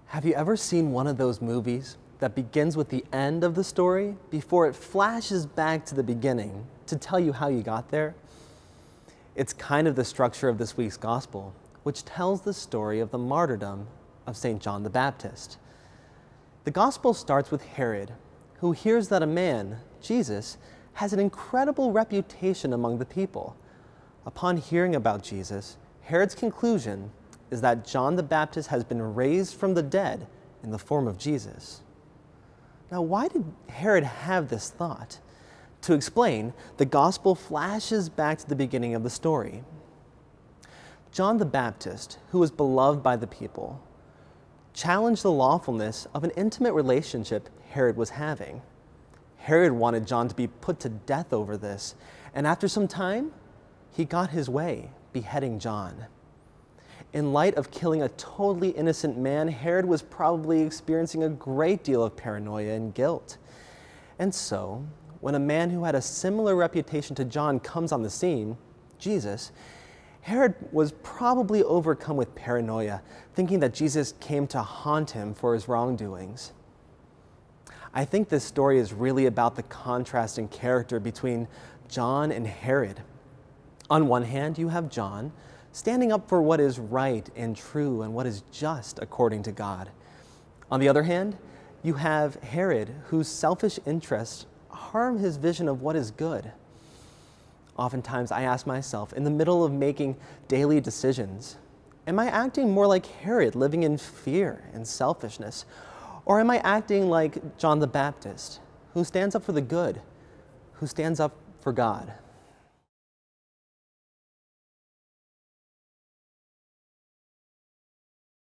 Have you ever seen one of those movies that begins with the end of the story before it flashes back to the beginning to tell you how you got there? It's kind of the structure of this week's gospel, which tells the story of the martyrdom of St. John the Baptist. The gospel starts with Herod, who hears that a man, Jesus, has an incredible reputation among the people. Upon hearing about Jesus, Herod's conclusion is that John the Baptist has been raised from the dead in the form of Jesus. Now, why did Herod have this thought? To explain, the gospel flashes back to the beginning of the story. John the Baptist, who was beloved by the people, challenged the lawfulness of an intimate relationship Herod was having. Herod wanted John to be put to death over this, and after some time, he got his way, beheading John. In light of killing a totally innocent man, Herod was probably experiencing a great deal of paranoia and guilt. And so, when a man who had a similar reputation to John comes on the scene, Jesus, Herod was probably overcome with paranoia, thinking that Jesus came to haunt him for his wrongdoings. I think this story is really about the contrast in character between John and Herod. On one hand, you have John, standing up for what is right and true and what is just according to God. On the other hand, you have Herod, whose selfish interests harm his vision of what is good. Oftentimes, I ask myself, in the middle of making daily decisions, am I acting more like Herod, living in fear and selfishness? Or am I acting like John the Baptist, who stands up for the good, who stands up for God?